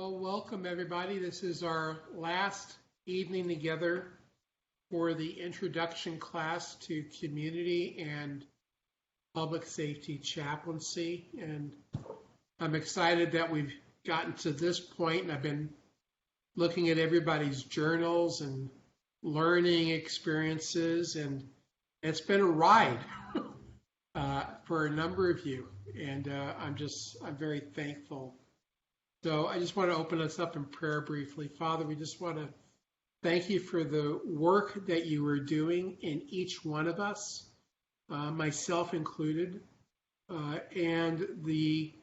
Well, welcome everybody. This is our last evening together for the introduction class to community and public safety chaplaincy. And I'm excited that we've gotten to this point, and I've been looking at everybody's journals and learning experiences, and it's been a ride for a number of you. And I'm very thankful. So I just want to open us up in prayer briefly. Father, we just want to thank you for the work that you are doing in each one of us, myself included, and the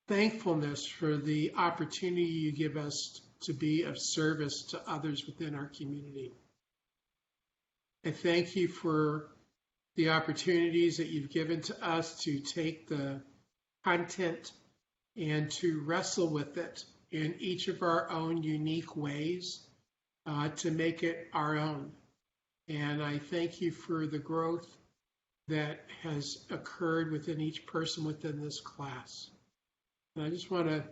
thankfulness for the opportunity you give us to be of service to others within our community. I thank you for the opportunities that you've given to us to take the content and to wrestle with it in each of our own unique ways to make it our own. And I thank you for the growth that has occurred within each person within this class. And I just want to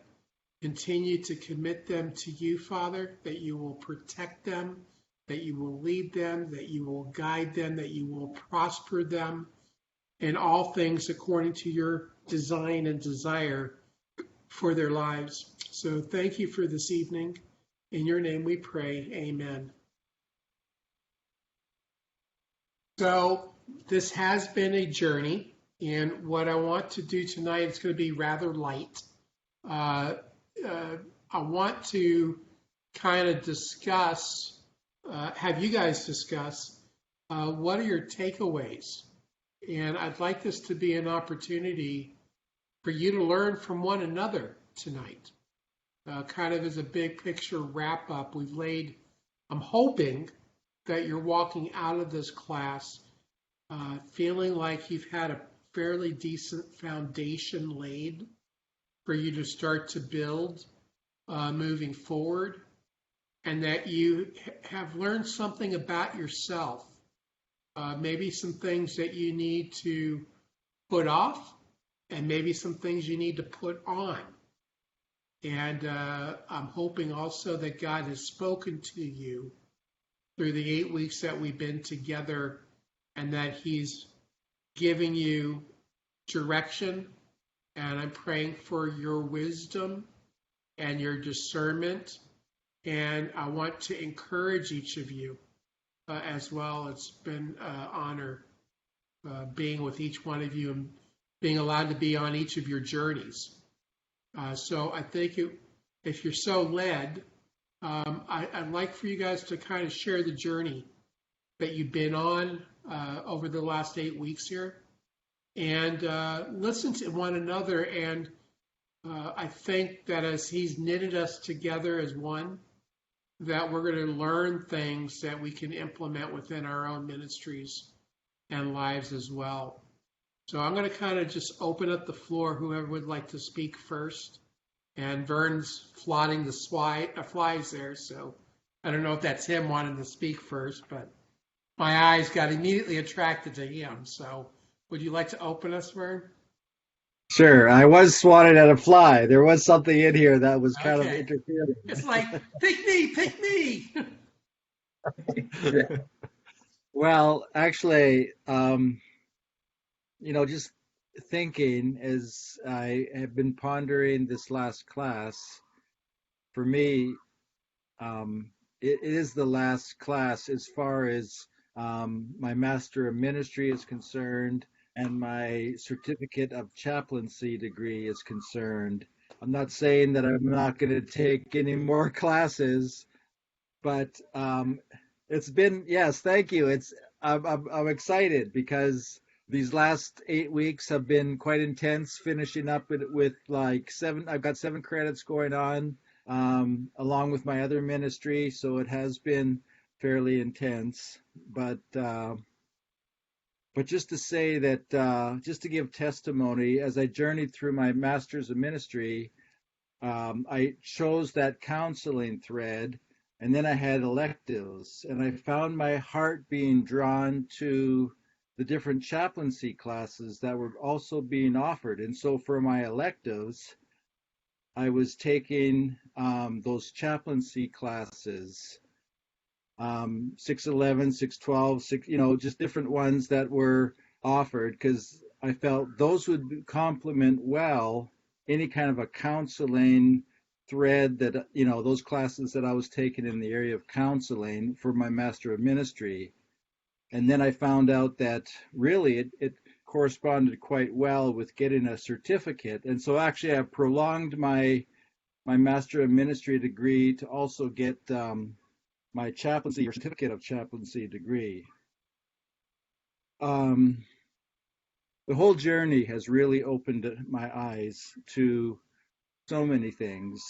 continue to commit them to you, Father, that you will protect them, that you will lead them, that you will guide them, that you will prosper them in all things according to your design and desire for their lives. So thank you for this evening. In your name we pray, amen. So this has been a journey, and what I want to do tonight is going to be rather light. I want to kind of discuss, have you guys discuss, what are your takeaways? And I'd like this to be an opportunity for you to learn from one another tonight. Kind of as a big picture wrap up, I'm hoping that you're walking out of this class feeling like you've had a fairly decent foundation laid for you to start to build moving forward, and that you have learned something about yourself, maybe some things that you need to put off, and maybe some things you need to put on. And I'm hoping also that God has spoken to you through the 8 weeks that we've been together, and that he's giving you direction. And I'm praying for your wisdom and your discernment. And I want to encourage each of you as well. It's been an honor being with each one of you and being allowed to be on each of your journeys. So I think if you're so led, I'd like for you guys to kind of share the journey that you've been on over the last 8 weeks here, and listen to one another. And I think that as he's knitted us together as one, that we're going to learn things that we can implement within our own ministries and lives as well. So I'm going to kind of just open up the floor, whoever would like to speak first. And Vern's plotting the flies there, so I don't know if that's him wanting to speak first, but my eyes got immediately attracted to him. So would you like to open us, Vern? Sure. I was swatted at a fly. There was something in here that was kind of interfering. It's like, pick me. Well, actually, just thinking as I have been pondering this last class, for me, it is the last class as far as my Master of Ministry is concerned and my Certificate of Chaplaincy degree is concerned. I'm not saying that I'm not going to take any more classes, but it's been, yes, thank you. I'm excited because these last 8 weeks have been quite intense, finishing up with like I've got 7 credits going on, along with my other ministry. So it has been fairly intense, but just to say that, just to give testimony, as I journeyed through my Master's of Ministry, I chose that counseling thread, and then I had electives, and I found my heart being drawn to the different chaplaincy classes that were also being offered. And so for my electives, I was taking those chaplaincy classes, 611, 612, just different ones that were offered because I felt those would complement well any kind of a counseling thread that, those classes that I was taking in the area of counseling for my Master of Ministry. And then I found out that really it corresponded quite well with getting a certificate. And so actually I prolonged my Master of Ministry degree to also get my chaplaincy or certificate of chaplaincy degree. The whole journey has really opened my eyes to so many things,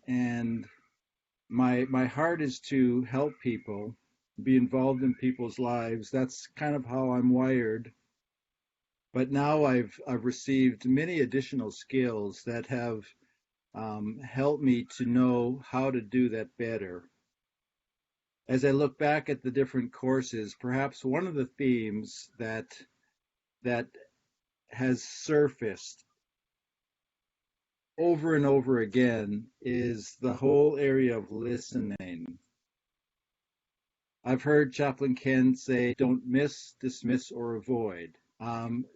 and my heart is to help people, be involved in people's lives. That's kind of how I'm wired. But now I've received many additional skills that have helped me to know how to do that better. As I look back at the different courses, perhaps one of the themes that has surfaced over and over again is the whole area of listening. I've heard Chaplain Ken say, don't miss, dismiss, or avoid.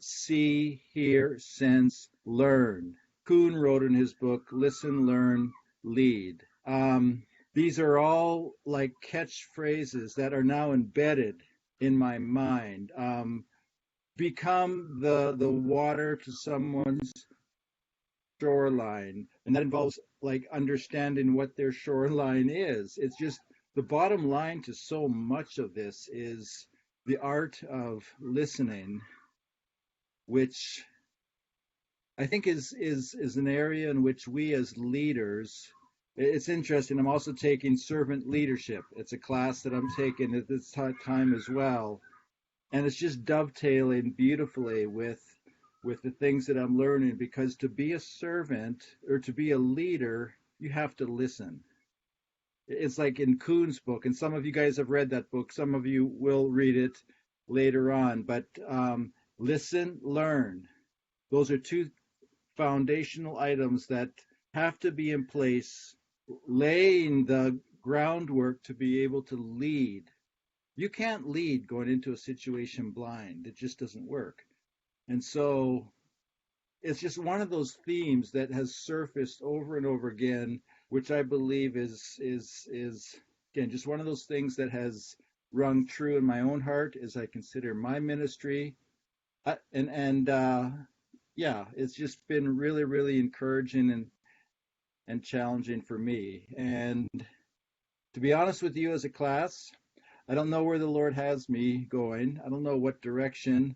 See, hear, sense, learn. Kuhn wrote in his book, Listen, Learn, Lead. These are all like catchphrases that are now embedded in my mind. Become the water to someone's shoreline, and that involves like understanding what their shoreline is. It's just the bottom line to so much of this is the art of listening, which I think is an area in which we as leaders, it's interesting. I'm also taking servant leadership. It's a class that I'm taking at this time as well, and it's just dovetailing beautifully with the things that I'm learning, because to be a servant or to be a leader, you have to listen. It's like in Kuhn's book, and some of you guys have read that book. Some of you will read it later on, but listen, learn. Those are two foundational items that have to be in place, laying the groundwork to be able to lead. You can't lead going into a situation blind. It just doesn't work. And so it's just one of those themes that has surfaced over and over again, which I believe is again just one of those things that has rung true in my own heart as I consider my ministry. Yeah, it's just been really, really encouraging and challenging for me. And to be honest with you, as a class, I don't know where the Lord has me going. I don't know what direction.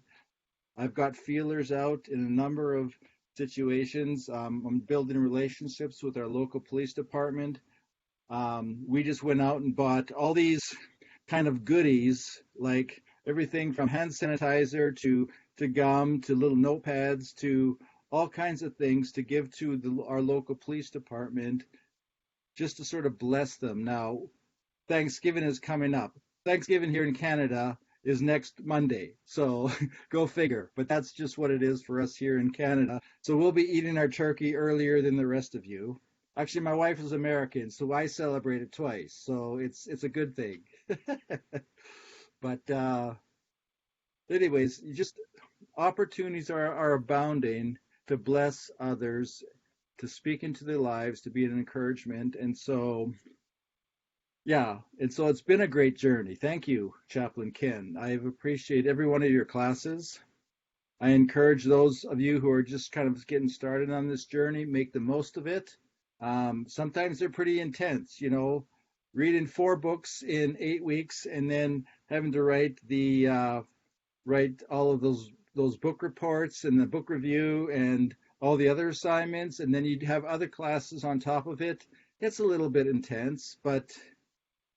I've got feelers out in a number of situations. I'm building relationships with our local police department. We just went out and bought all these kind of goodies, like everything from hand sanitizer to gum to little notepads to all kinds of things to give to our local police department, just to sort of bless them. Now, Thanksgiving is coming up. Thanksgiving here in Canada is next Monday, so go figure. But that's just what it is for us here in Canada. So we'll be eating our turkey earlier than the rest of you. Actually, my wife is American, so I celebrate it twice. So it's a good thing. But anyways, just opportunities are abounding to bless others, to speak into their lives, to be an encouragement. And so, yeah, and so it's been a great journey. Thank you, Chaplain Ken. I've appreciated every one of your classes. I encourage those of you who are just kind of getting started on this journey, make the most of it. Sometimes they're pretty intense, reading 4 books in 8 weeks and then having to write all of those book reports and the book review and all the other assignments, and then you'd have other classes on top of it. It's a little bit intense, but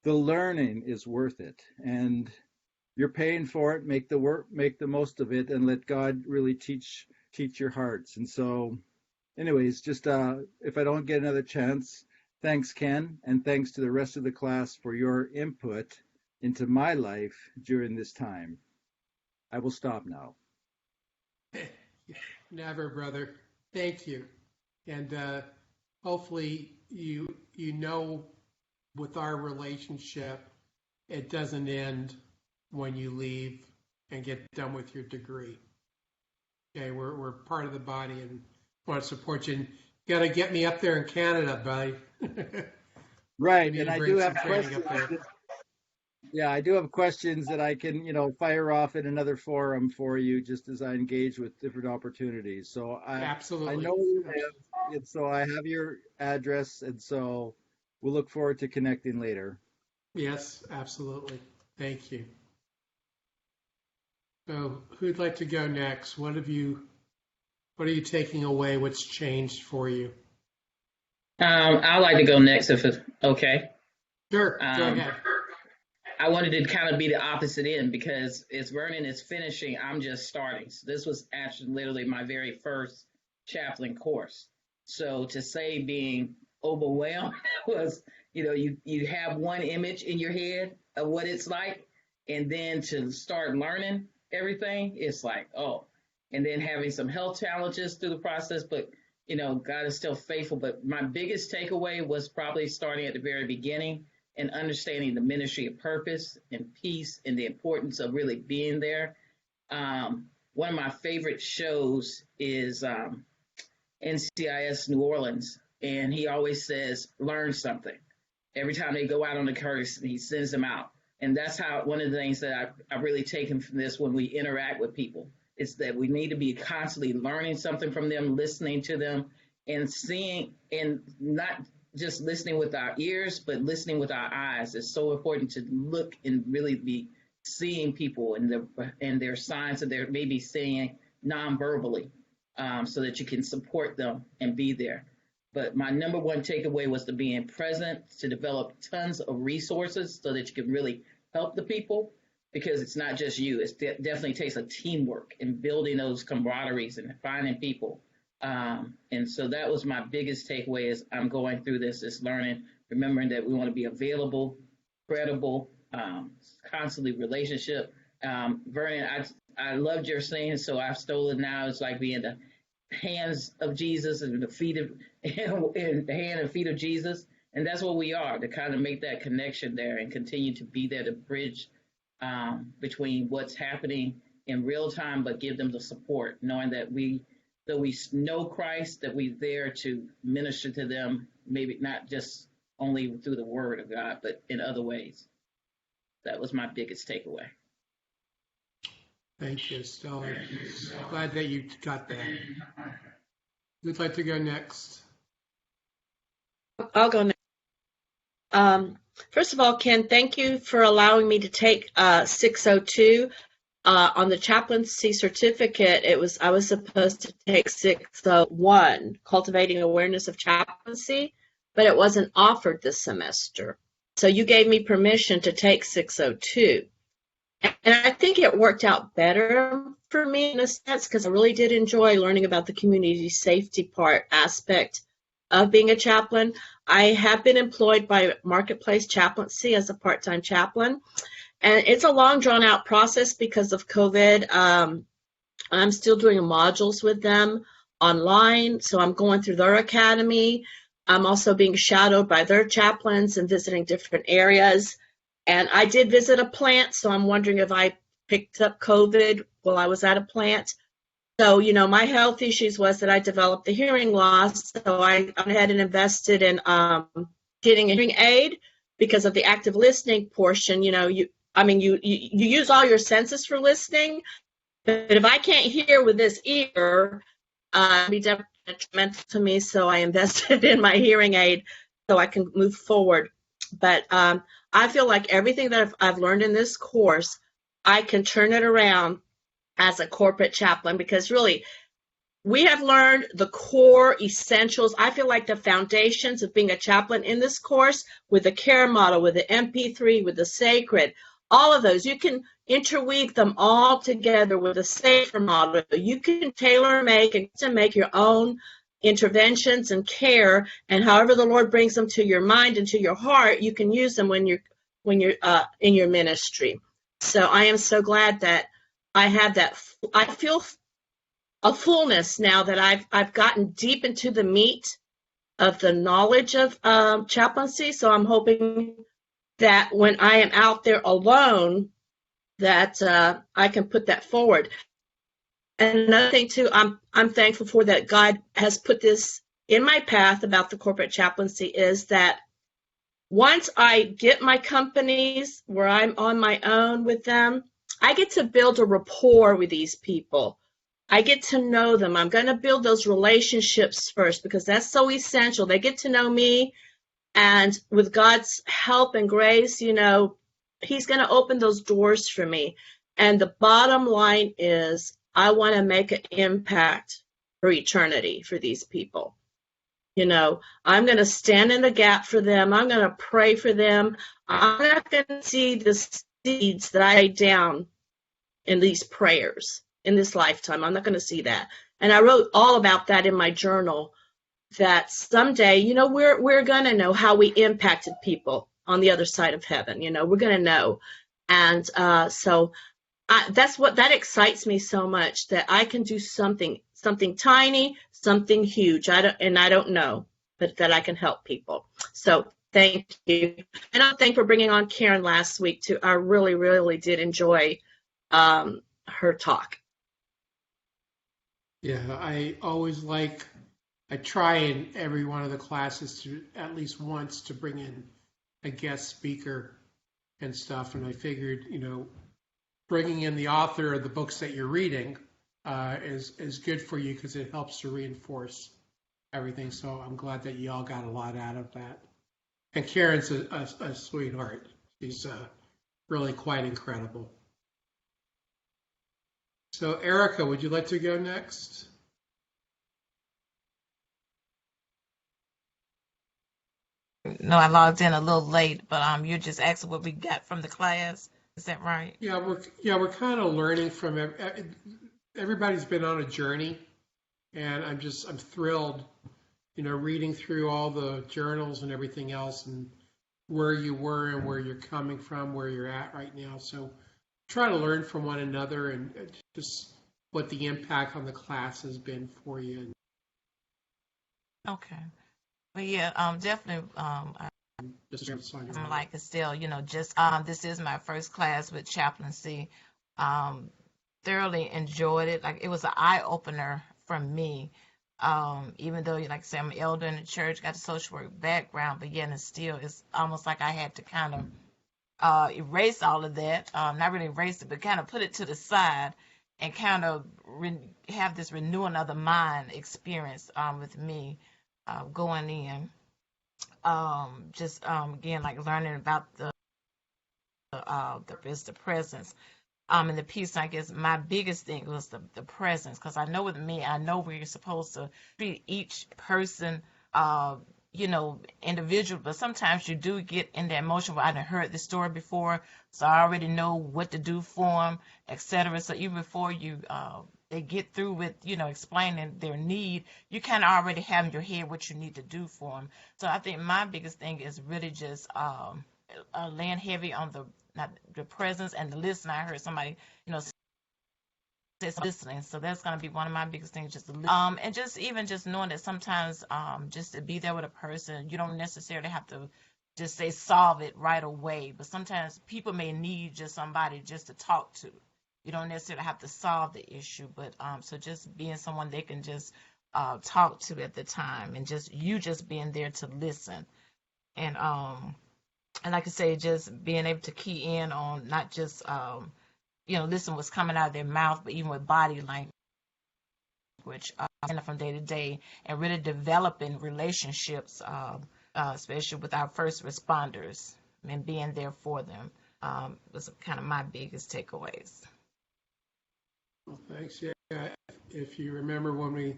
the learning is worth it, and you're paying for it. Make the most of it, and let God really teach your hearts. And so, anyways, just if I don't get another chance, thanks, Ken, and thanks to the rest of the class for your input into my life during this time. I will stop now. Never, brother. Thank you. And hopefully you know with our relationship, it doesn't end when you leave and get done with your degree. Okay, we're part of the body and want to support you. And you got to get me up there in Canada, buddy. Right, We need and to I bring do some have training questions. up there. Yeah, I do have questions that I can, fire off in another forum for you, just as I engage with different opportunities. So I Absolutely. know where you live, and so I have your address, and so we'll look forward to connecting later. Yes, absolutely. Thank you. So, who'd like to go next? What are you taking away? What's changed for you? I'd like to go next if it's okay. Sure, go Um, ahead. I wanted to kind of be the opposite end because as Vernon is finishing, I'm just starting. So this was actually literally my very first chaplain course. So to say being overwhelmed was, you have one image in your head of what it's like, and then to start learning everything, it's like, oh, and then having some health challenges through the process, but God is still faithful. But my biggest takeaway was probably starting at the very beginning and understanding the ministry of purpose and peace and the importance of really being there. One of my favorite shows is NCIS New Orleans, and he always says, learn something. Every time they go out on the course, he sends them out. And that's how one of the things that I've really taken from this when we interact with people is that we need to be constantly learning something from them, listening to them, and seeing, and not just listening with our ears, but listening with our eyes. It's so important to look and really be seeing people and their signs that they're maybe saying non-verbally, so that you can support them and be there. But my number one takeaway was to being present, to develop tons of resources so that you can really help the people, because it's not just you. It definitely takes a teamwork in building those camaraderies and finding people. And so that was my biggest takeaway as I'm going through this, is learning, remembering that we want to be available, credible, constantly relationship. Vernon, I loved your saying, so I've stolen now. It's like being the hands of Jesus and the feet of, and the hand and feet of Jesus. And that's what we are, to kind of make that connection there and continue to be there to bridge between what's happening in real time, but give them the support, knowing that though we know Christ, that we're there to minister to them, maybe not just only through the word of God, but in other ways. That was my biggest takeaway. Thank you, Stella. Glad that you got that. Who'd like to go next? I'll go next. First of all, Ken, thank you for allowing me to take 602. On the chaplaincy certificate, I was supposed to take 601, Cultivating Awareness of Chaplaincy, but it wasn't offered this semester. So you gave me permission to take 602. And I think it worked out better for me in a sense, because I really did enjoy learning about the community safety aspect of being a chaplain. I have been employed by Marketplace Chaplaincy as a part-time chaplain. And it's a long, drawn-out process because of COVID. I'm still doing modules with them online, so I'm going through their academy. I'm also being shadowed by their chaplains and visiting different areas. And I did visit a plant, so I'm wondering if I picked up COVID while I was at a plant. So, my health issues was that I developed a hearing loss, so I went ahead and invested in getting a hearing aid because of the active listening portion. You use all your senses for listening, but if I can't hear with this ear, it'd be detrimental to me. So I invested in my hearing aid so I can move forward. But I feel like everything that I've learned in this course, I can turn it around as a corporate chaplain, because really, we have learned the core essentials. I feel like the foundations of being a chaplain in this course, with the care model, with the MP3, with the sacred, all of those, you can interweave them all together with a safer model. You can tailor make your own interventions and care, and however the Lord brings them to your mind and to your heart, you can use them when you're in your ministry. So I am so glad that I have that. I feel a fullness now that I've gotten deep into the meat of the knowledge of chaplaincy. So I'm hoping that when I am out there alone, that I can put that forward. And another thing too, I'm thankful for that God has put this in my path about the corporate chaplaincy, is that once I get my companies where I'm on my own with them, I get to build a rapport with these people. I get to know them. I'm going to build those relationships first because that's so essential. They get to know me, and with God's help and grace, He's going to open those doors for me. And the bottom line is, I want to make an impact for eternity for these people. I'm going to stand in the gap for them. I'm going to pray for them. I'm not going to see the seeds that I laid down in these prayers in this lifetime. I'm not going to see that. And I wrote all about that in my journal, that someday, we're going to know how we impacted people on the other side of heaven. We're going to know. And so that excites me so much, that I can do something tiny, something huge. I don't know, but that I can help people. So thank you. And I thank for bringing on Karen last week too. I really, really did enjoy her talk. Yeah, I try in every one of the classes to at least once to bring in a guest speaker and stuff. And I figured, bringing in the author of the books that you're reading is good for you because it helps to reinforce everything. So I'm glad that you all got a lot out of that. And Karen's a sweetheart. She's really quite incredible. So Erica, would you like to go next? No, I logged in a little late, but you're just asking what we got from the class. Is that right? Yeah, we're kind of learning from everybody's been on a journey, and I'm thrilled, reading through all the journals and everything else, and where you were and where you're coming from, where you're at right now. So try to learn from one another and just what the impact on the class has been for you. Okay. But yeah, definitely. I'm like Estelle, this is my first class with chaplaincy. Thoroughly enjoyed it. Like, it was an eye opener for me. Even though, like I say, I'm an elder in the church, got a social work background, but yet and still, it's almost like I had to kind of erase all of that. Not really erase it, but kind of put it to the side and kind of have this renewing of the mind experience with me going in. Again, like learning about the presence, and the peace. I guess my biggest thing was the presence, because I know with me, I know we're supposed to treat each person, individual, but sometimes you do get in the emotion where I done heard this story before, so I already know what to do for them, etc. So even before they get through with, explaining their need, you kind of already have in your head what you need to do for them. So I think my biggest thing is really just laying heavy on the presence and the listening. I heard somebody, say listening. So that's going to be one of my biggest things, just to listen. And just knowing that sometimes just to be there with a person, you don't necessarily have to just say solve it right away, but sometimes people may need just somebody just to talk to. You don't necessarily have to solve the issue, but so just being someone they can just talk to at the time, and just being there to listen, and like I say, just being able to key in on not just listen what's coming out of their mouth, but even with body language, from day to day, and really developing relationships, especially with our first responders, and being there for them was kind of my biggest takeaways. Well, thanks. Yeah, if you remember when we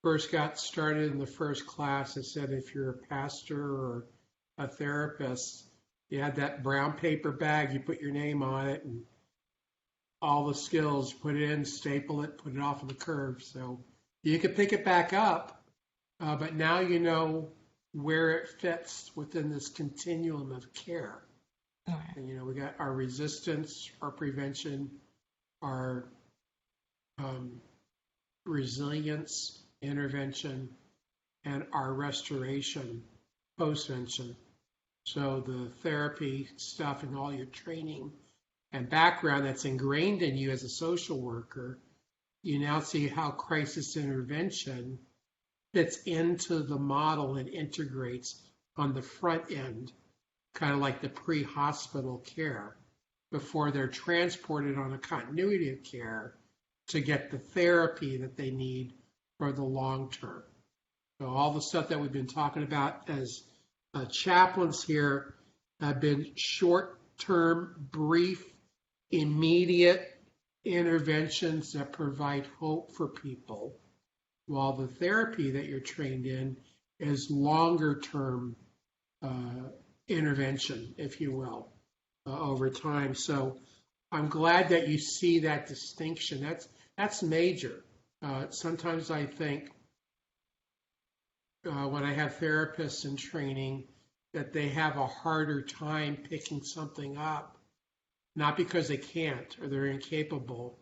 first got started in the first class, it said if you're a pastor or a therapist, you had that brown paper bag, you put your name on it, and all the skills, put it in, staple it, put it off of the curve. So you could pick it back up, but now you know where it fits within this continuum of care. Right. And, we got our resistance, our prevention, our resilience, intervention, and our restoration postvention. So the therapy stuff and all your training and background that's ingrained in you as a social worker, you now see how crisis intervention fits into the model and integrates on the front end, kind of like the pre-hospital care, before they're transported on a continuity of care to get the therapy that they need for the long term. So all the stuff that we've been talking about as chaplains here have been short-term, brief, immediate interventions that provide hope for people, while the therapy that you're trained in is longer-term intervention, if you will, over time. So I'm glad that you see that distinction. That's major. Sometimes I think when I have therapists in training that they have a harder time picking something up, not because they can't or they're incapable,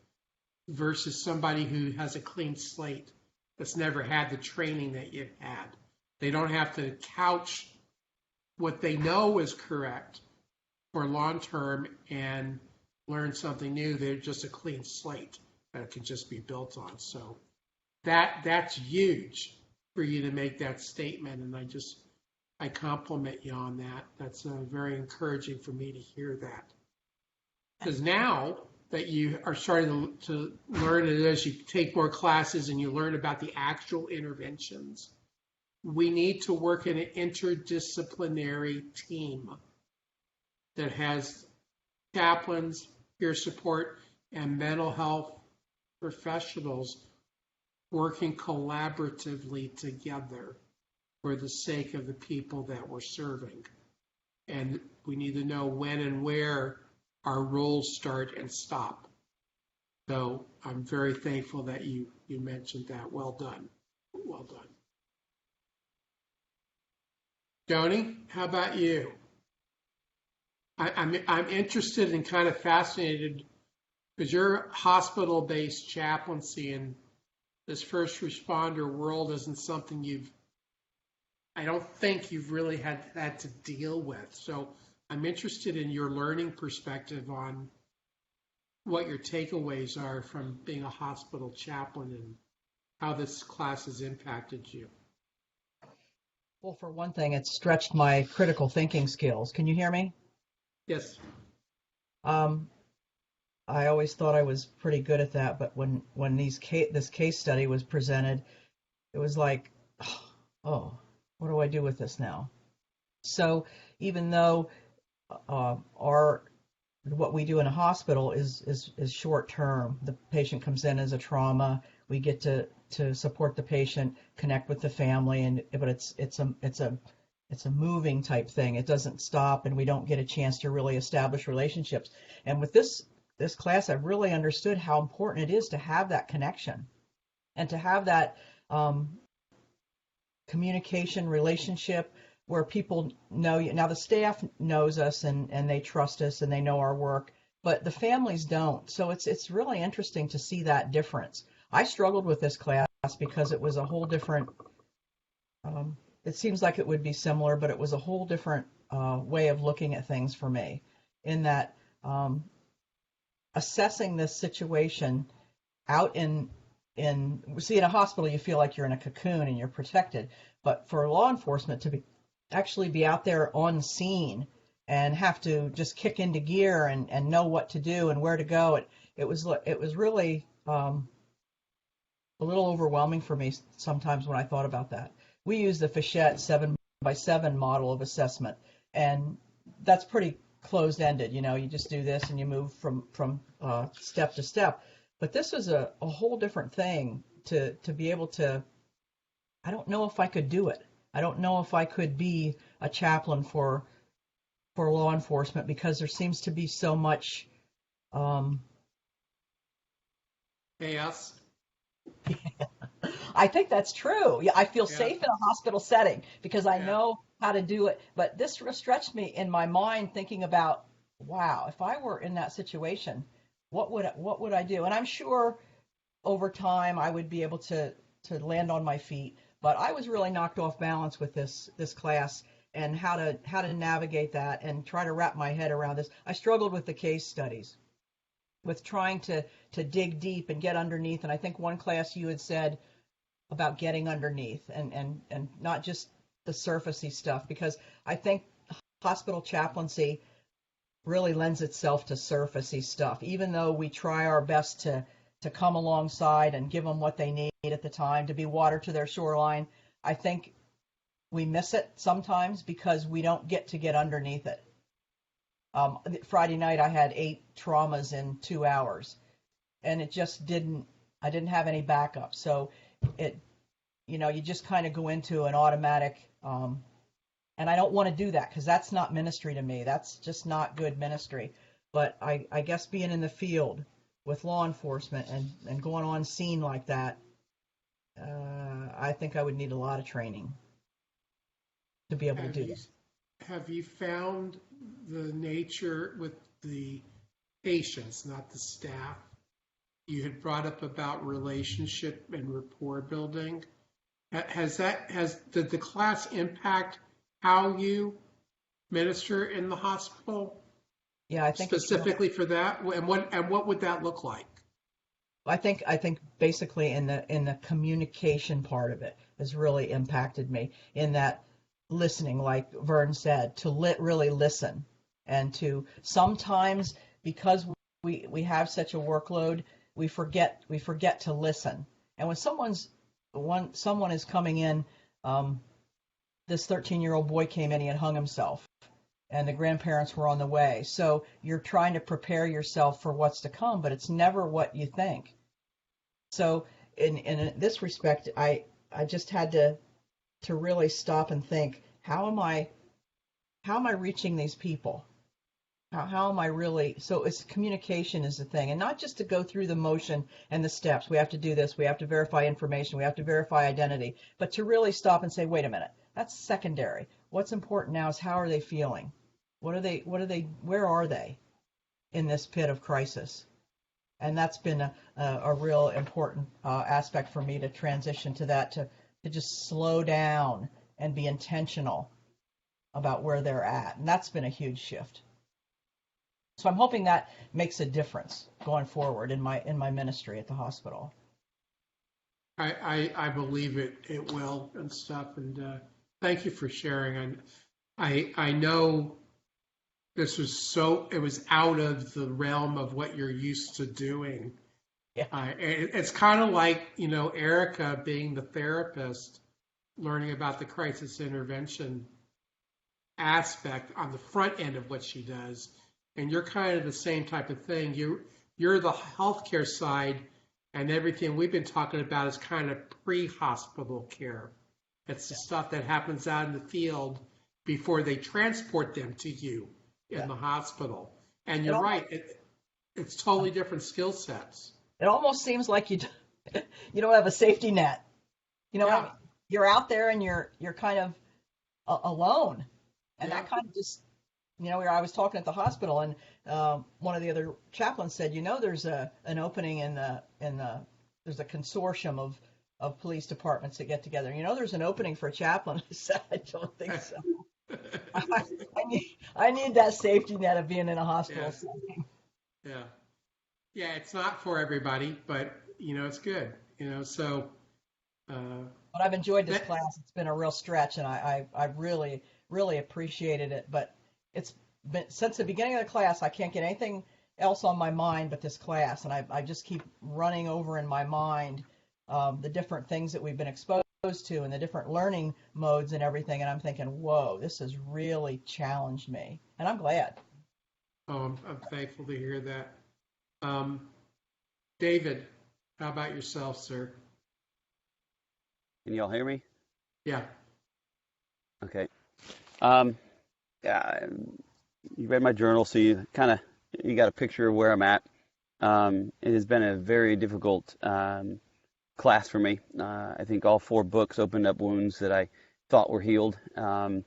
versus somebody who has a clean slate that's never had the training that you've had. They don't have to couch what they know is correct for long term and learn something new. They're just a clean slate that it can just be built on. So that's huge for you to make that statement, and I compliment you on that. That's very encouraging for me to hear that. Because now that you are starting to learn it as you take more classes and you learn about the actual interventions, we need to work in an interdisciplinary team that has chaplains, peer support, and mental health professionals working collaboratively together for the sake of the people that we're serving. And we need to know when and where our roles start and stop. So I'm very thankful that you mentioned that. Well done. Well done. Joni, how about you? I'm interested and kind of fascinated because your hospital-based chaplaincy in this first responder world isn't something I don't think you've really had to deal with. So I'm interested in your learning perspective on what your takeaways are from being a hospital chaplain and how this class has impacted you. Well, for one thing, it's stretched my critical thinking skills. Can you hear me? Yes. I always thought I was pretty good at that, but when this case study was presented, it was like, oh, what do I do with this now? So even though what we do in a hospital is short term, the patient comes in as a trauma, we get to support the patient, connect with the family, but it's a moving type thing. It doesn't stop, and we don't get a chance to really establish relationships. And with this class, I've really understood how important it is to have that connection and to have that communication relationship where people know you. Now the staff knows us and they trust us and they know our work, but the families don't. So it's really interesting to see that difference. I struggled with this class because it was a whole different, it seems like it would be similar, but it was a whole different way of looking at things for me, in that assessing this situation out in a hospital, you feel like you're in a cocoon and you're protected, but for law enforcement to actually be out there on scene and have to just kick into gear and know what to do and where to go, it was really a little overwhelming for me sometimes when I thought about that. We use the Fichette 7x7 model of assessment, and that's pretty closed-ended. You just do this and you move from step to step. But this is a whole different thing to be able to. I don't know if I could do it. I don't know if I could be a chaplain for law enforcement, because there seems to be so much Chaos. I think that's true. Yeah, I feel safe in a hospital setting because I know how to do it. But this stretched me in my mind thinking about, wow, if I were in that situation, what would I do? And I'm sure over time I would be able to land on my feet. But I was really knocked off balance with this class and how to navigate that and try to wrap my head around this. I struggled with the case studies, with trying to dig deep and get underneath. And I think one class you had said about getting underneath and not just the surfacey stuff, because I think hospital chaplaincy really lends itself to surfacey stuff, even though we try our best to come alongside and give them what they need at the time, to be water to their shoreline. I think we miss it sometimes because we don't get to get underneath it. Friday night I had 8 traumas in 2 hours, and it just I didn't have any backup. So you just kind of go into an automatic, and I don't want to do that because that's not ministry to me. That's just not good ministry. But I guess being in the field with law enforcement and going on scene like that, I think I would need a lot of training to be able to do that. Have you found the nature with the patients, not the staff? You had brought up about relationship and rapport building. Did the class impact how you minister in the hospital? Yeah, I think specifically for that, and what would that look like? I think basically in the communication part of it has really impacted me, in that listening, like Vern said, to really listen, and to sometimes, because we have such a workload, we forget to listen. And when someone is coming in, this 13-year-old boy came in, he had hung himself, and the grandparents were on the way. So you're trying to prepare yourself for what's to come, but it's never what you think. So in this respect, I just had to really stop and think, how am I reaching these people? How am I really? So it's communication is the thing, and not just to go through the motion and the steps. We have to do this. We have to verify information. We have to verify identity. But to really stop and say, wait a minute, that's secondary. What's important now is, how are they feeling? Where are they in this pit of crisis? And that's been a real important aspect for me to transition to that, to just slow down and be intentional about where they're at. And that's been a huge shift. So I'm hoping that makes a difference going forward in my ministry at the hospital. I believe it will and stuff, and thank you for sharing. And I know this was it was out of the realm of what you're used to doing. Yeah. It's kind of like, Erica being the therapist, learning about the crisis intervention aspect on the front end of what she does. And you're kind of the same type of thing. You're the healthcare side, and everything we've been talking about is kind of pre-hospital care. It's the stuff that happens out in the field before they transport them to you in the hospital. And you're right, it's totally different skill sets. It almost seems like you don't have a safety net. You're out there and you're kind of alone, and that kind of just. I was talking at the hospital, and one of the other chaplains said, there's an opening there's a consortium of police departments that get together. There's an opening for a chaplain. I said, I don't think so. I need that safety net of being in a hospital setting. Yeah, it's not for everybody, but it's good. So. But I've enjoyed this class. It's been a real stretch, and I really, really appreciated it. But it's been since the beginning of the class, I can't get anything else on my mind but this class, and I just keep running over in my mind the different things that we've been exposed to and the different learning modes and everything, and I'm thinking, whoa, this has really challenged me, and I'm glad. I'm thankful to hear that. David, how about yourself, sir? Can y'all hear me? Yeah. Okay. Yeah, you read my journal, so you got a picture of where I'm at. It has been a very difficult class for me. I think all 4 books opened up wounds that I thought were healed, and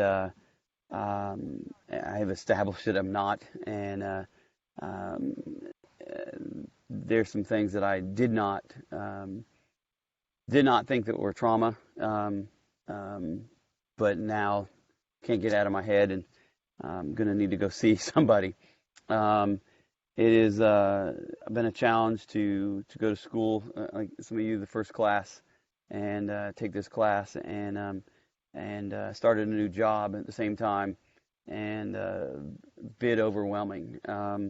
I have established that I'm not. And there's some things that I did not did not think that were trauma, but now can't get out of my head, and I'm going to need to go see somebody. It has been a challenge to go to school, like some of you, the first class, and take this class, and started a new job at the same time, and bit overwhelming. At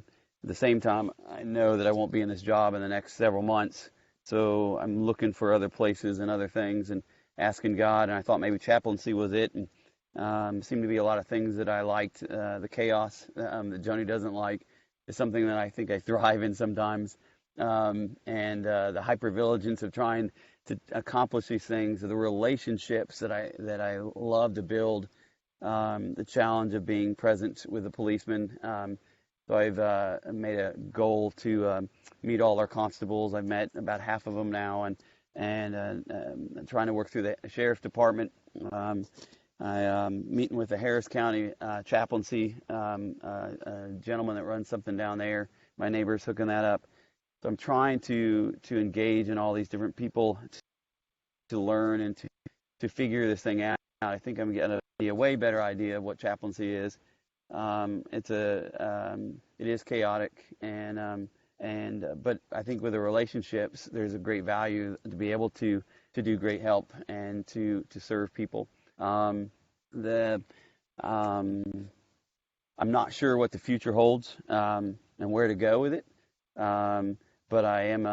the same time, I know that I won't be in this job in the next several months, so I'm looking for other places and other things, and asking God. And I thought maybe chaplaincy was it, and seemed to be a lot of things that I liked. The chaos that Joni doesn't like is something that I think I thrive in sometimes, and the hypervigilance of trying to accomplish these things, the relationships that I love to build, the challenge of being present with a policeman. So I've made a goal to meet all our constables. I've met about half of them now, and trying to work through the sheriff's department. Meeting with the Harris County Chaplaincy, a gentleman that runs something down there. My neighbor's hooking that up. So I'm trying to engage in all these different people to learn and to figure this thing out. I think I'm getting a way better idea of what chaplaincy is. It is chaotic, but I think with the relationships, there's a great value to be able to do great help and to serve people. I'm not sure what the future holds and where to go with it, but I am.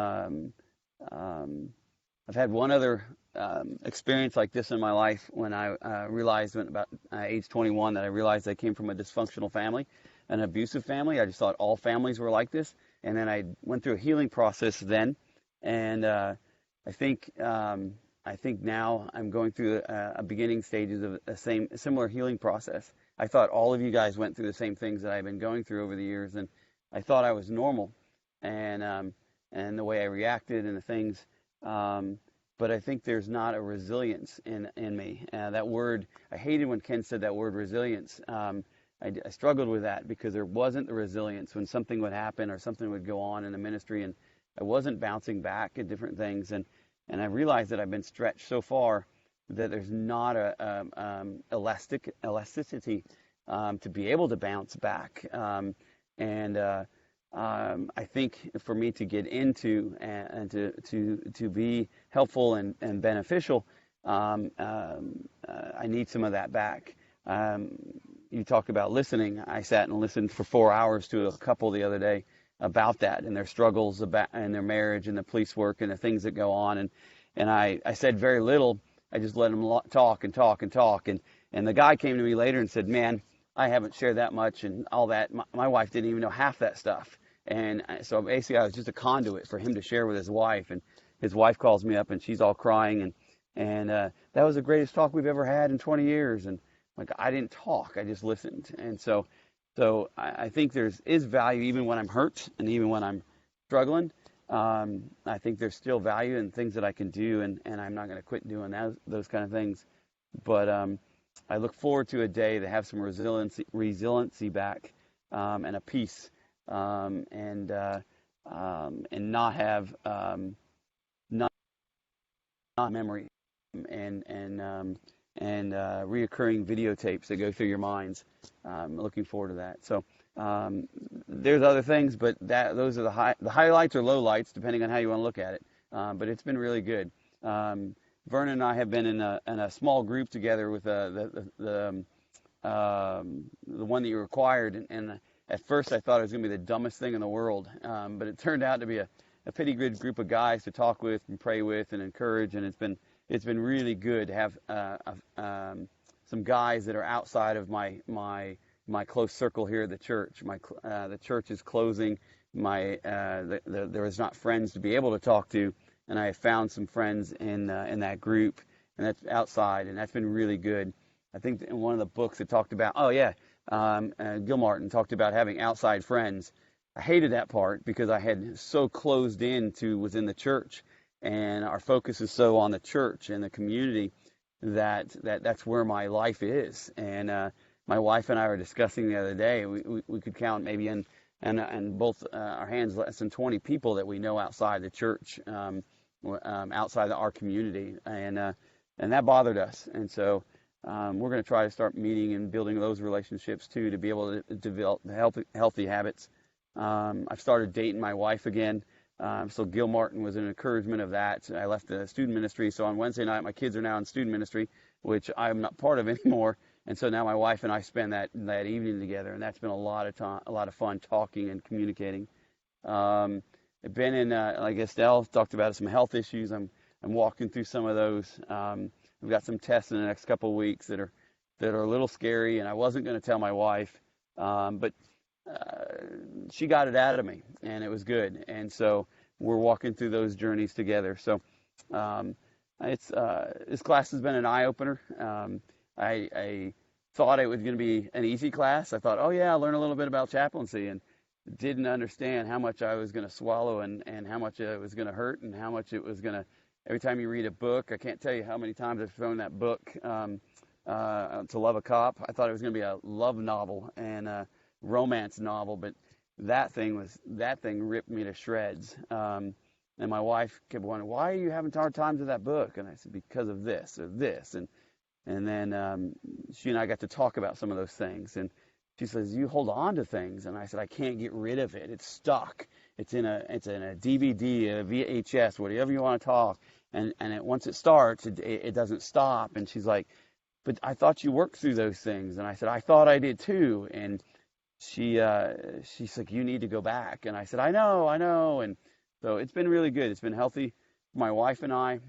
I've had one other experience like this in my life when I realized, when about age 21, that I realized I came from a dysfunctional family, an abusive family. I just thought all families were like this, and then I went through a healing process then, and I think now I'm going through a beginning stages of a similar healing process. I thought all of you guys went through the same things that I've been going through over the years, and I thought I was normal, and the way I reacted and the things. But I think there's not a resilience in me. That word, I hated when Ken said that word, resilience. I struggled with that because there wasn't the resilience when something would happen or something would go on in the ministry, and I wasn't bouncing back at different things. And I realized that I've been stretched so far that there's not a elasticity to be able to bounce back. I think for me to get into and to be helpful and beneficial, I need some of that back. You talked about listening. I sat and listened for 4 hours to a couple the other day about that and their struggles and their marriage and the police work and the things that go on. And I said very little. I just let them talk and talk and talk. And the guy came to me later and said, "Man, I haven't shared that much and all that. My wife didn't even know half that stuff." And so basically I was just a conduit for him to share with his wife. And his wife calls me up and she's all crying. And that was the greatest talk we've ever had in 20 years. And like, I didn't talk, I just listened. And so I think is value even when I'm hurt and even when I'm struggling. I think there's still value in things that I can do, and I'm not going to quit doing those kind of things. But I look forward to a day to have some resiliency back, and a peace, and not have not memory and reoccurring videotapes that go through your minds. Looking forward to that. So there's other things, but those are the highlights or lowlights, depending on how you want to look at it. But it's been really good. Vernon and I have been in a small group together with the one that you required, and at first I thought it was going to be the dumbest thing in the world, but it turned out to be a pretty good group of guys to talk with and pray with and encourage, and it's been really good to have some guys that are outside of my close circle here at the church. The church is closing. There is not friends to be able to talk to, and I have found some friends in that group, and that's outside, and that's been really good. I think in one of the books it talked about, Gilmartin talked about having outside friends. I hated that part because I had so closed within the church, and our focus is so on the church and the community that's where my life is. And my wife and I were discussing the other day, we could count maybe in both our hands less than 20 people that we know outside the church, outside of our community, and that bothered us. And so we're going to try to start meeting and building those relationships too, to be able to develop healthy habits. I've started dating my wife again. So Gil Martin was an encouragement of that. I left the student ministry, so on Wednesday night, my kids are now in student ministry, which I'm not part of anymore. And so now my wife and I spend that evening together, and that's been a lot of fun talking and communicating. I've been in, like Estelle talked about, some health issues. I'm walking through some of those. We've got some tests in the next couple of weeks that are a little scary, and I wasn't going to tell my wife, but she got it out of me, and it was good. And so we're walking through those journeys together. So this class has been an eye opener. I thought it was going to be an easy class. I thought, oh yeah, I'll learn a little bit about chaplaincy, and didn't understand how much I was going to swallow, and how much it was going to hurt, and how much it was going to, every time you read a book, I can't tell you how many times I've thrown that book, To Love a Cop. I thought it was going to be a love novel and a romance novel, but that thing ripped me to shreds. And my wife kept wondering, why are you having hard times with that book? And I said, because of this or this. And then she and I got to talk about some of those things. And she says, you hold on to things. And I said, I can't get rid of it. It's stuck. It's in a DVD, a VHS, whatever you want to talk. And once it starts, it doesn't stop. And she's like, but I thought you worked through those things. And I said, I thought I did too. And she's like, you need to go back. And I said, I know. And so it's been really good. It's been healthy for my wife and I.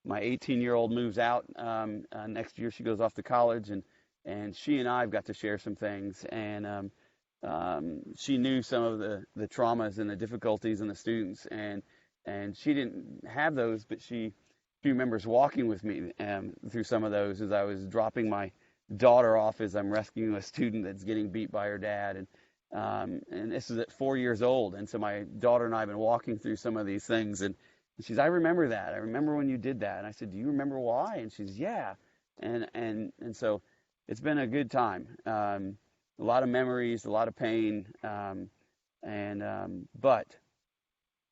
My 18-year-old moves out next year. She goes off to college, and she and I have got to share some things. And she knew some of the traumas and the difficulties in the students, and she didn't have those, but she remembers walking with me through some of those as I was dropping my daughter off as I'm rescuing a student that's getting beat by her dad. And this is at 4 years old. And so my daughter and I have been walking through some of these things, and she's, I remember that. I remember when you did that. And I said, do you remember why? And she's, yeah. And so it's been a good time. A lot of memories, a lot of pain. But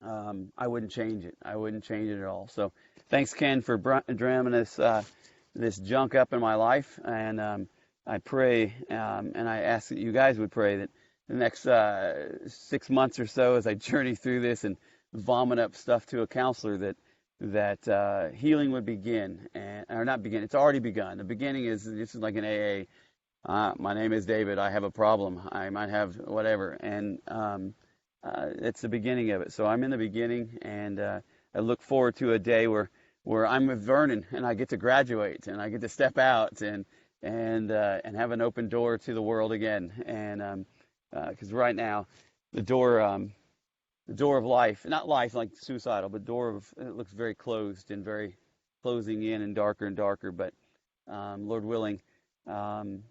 I wouldn't change it. I wouldn't change it at all. So thanks, Ken, for drumming this junk up in my life. And I pray, and I ask that you guys would pray that the next 6 months or so, as I journey through this and vomit up stuff to a counselor, that healing would begin, or not begin. It's already begun. The beginning is, this is like an AA. My name is David. I have a problem. I might have whatever, and it's the beginning of it. So I'm in the beginning, and I look forward to a day where I'm with Vernon and I get to graduate and I get to step out and have an open door to the world again. And because right now the door of life, not life like suicidal, but it looks very closed and very closing in and darker. But Lord willing, and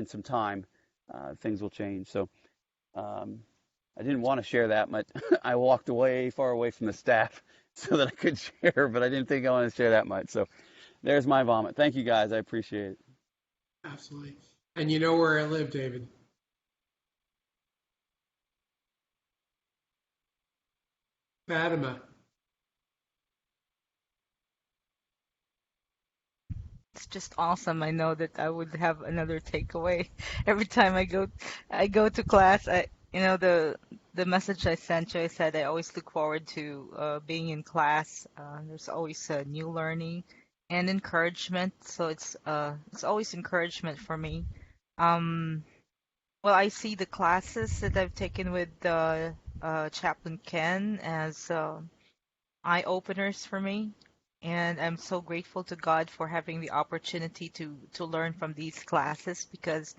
some time, things will change. So I didn't want to share that, but I walked far away from the staff so that I could share, but I didn't think I wanted to share that much. So there's my vomit. Thank you guys. I appreciate it. Absolutely. And you know where I live, David. Fatima. It's just awesome. I know that I would have another takeaway every time I go to class. The message I sent you, I said I always look forward to being in class. There's always new learning and encouragement. So it's always encouragement for me. Well, I see the classes that I've taken with Chaplain Ken as eye openers for me. And I'm so grateful to God for having the opportunity to learn from these classes, because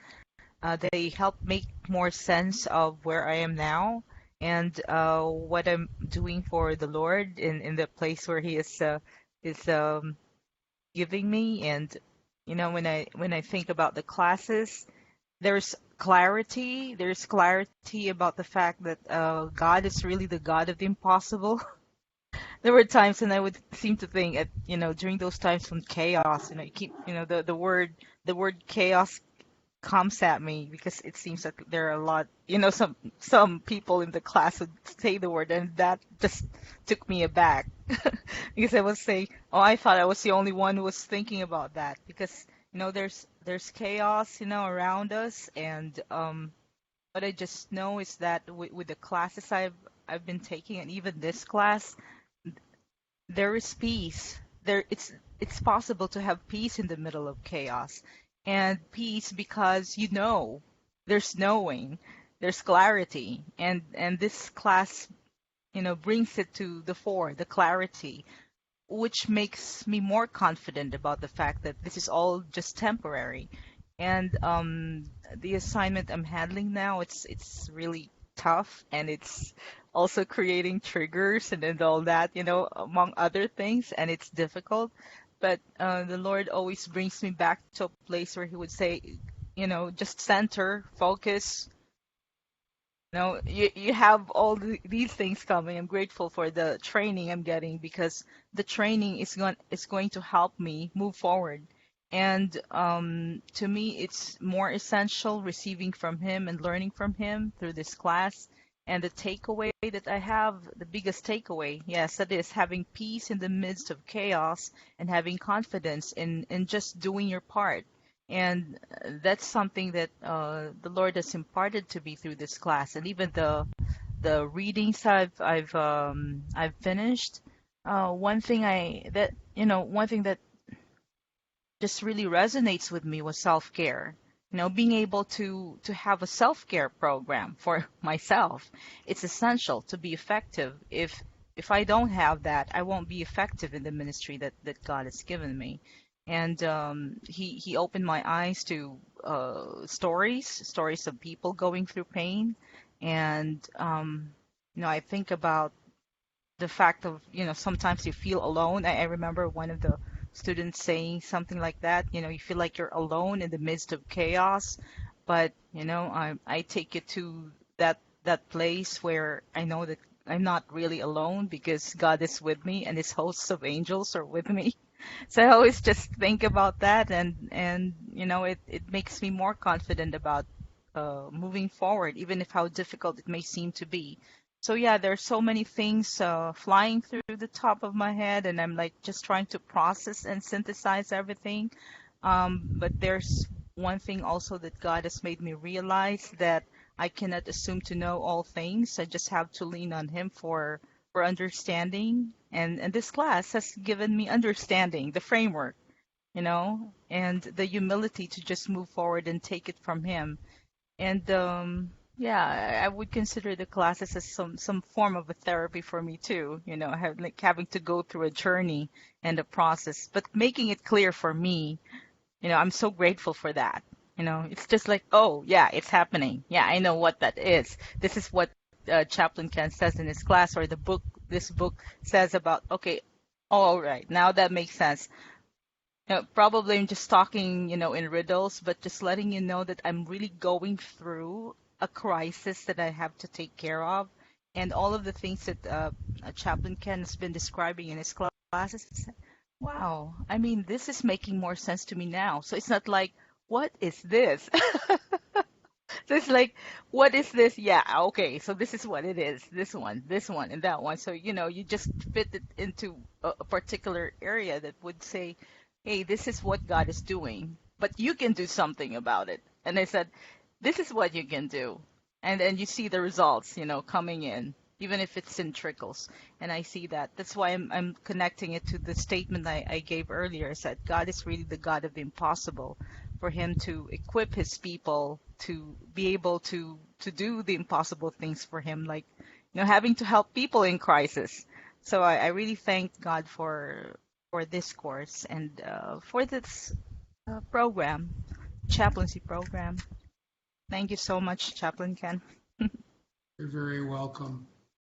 they help make more sense of where I am now and what I'm doing for the Lord in the place where He is giving me. And when I think about the classes, there's clarity. There's clarity about the fact that God is really the God of the impossible. There were times when I would seem to think, during those times when chaos, the word chaos comes at me, because it seems that there are a lot, some people in the class would say the word, and that just took me aback because I was saying, oh, I thought I was the only one who was thinking about that, because there's chaos around us, and what I just know is that with the classes I've been taking, and even this class, there is peace. It's possible to have peace in the middle of chaos. And peace because there's knowing, there's clarity. And this class, brings it to the fore, the clarity, which makes me more confident about the fact that this is all just temporary. And the assignment I'm handling now, it's really tough, and it's also creating triggers and all that, among other things, and it's difficult. But the Lord always brings me back to a place where He would say, just center, focus. You have all these things coming. I'm grateful for the training I'm getting, because the training is going to help me move forward. And to me, it's more essential receiving from Him and learning from Him through this class. And the takeaway that I have, the biggest takeaway, yes, that is having peace in the midst of chaos, and having confidence in just doing your part. And that's something that the Lord has imparted to me through this class, and even the readings I've finished. One thing that just really resonates with me was self-care. Being able to have a self-care program for myself. It's essential to be effective. If I don't have that, I won't be effective in the ministry that God has given me. And he opened my eyes to stories of people going through pain. And I think about the fact of, sometimes you feel alone. I remember one of the students saying something like that. You feel like you're alone in the midst of chaos, but I take it to that place where I know that I'm not really alone, because God is with me and His hosts of angels are with me. So I always just think about that, and it makes me more confident about moving forward, even if how difficult it may seem to be. So yeah, there's so many things flying through the top of my head, and I'm like just trying to process and synthesize everything. But there's one thing also that God has made me realize, that I cannot assume to know all things. I just have to lean on Him for understanding. And this class has given me understanding, the framework, and the humility to just move forward and take it from Him. And yeah, I would consider the classes as some form of a therapy for me too. Having to go through a journey and a process, but making it clear for me. I'm so grateful for that. It's just like, oh yeah, it's happening. Yeah, I know what that is. This is what Chaplain Ken says in his class, or this book says about. Okay, all right, now that makes sense. Probably I'm just talking, in riddles, but just letting you know that I'm really going through a crisis that I have to take care of. And all of the things that Chaplain Ken has been describing in his classes, wow, I mean, this is making more sense to me now. So it's not like, what is this? So it's like, what is this? Yeah, okay, so this is what it is. This one, and that one. So, you just fit it into a particular area that would say, hey, this is what God is doing, but you can do something about it. And I said, this is what you can do. And then you see the results, coming in, even if it's in trickles. And I see that. That's why I'm connecting it to the statement I gave earlier. I said, God is really the God of the impossible, for Him to equip His people to be able to do the impossible things for Him, like, having to help people in crisis. So I really thank God for this course and for this program, chaplaincy program. Thank you so much, Chaplain Ken. You're very welcome.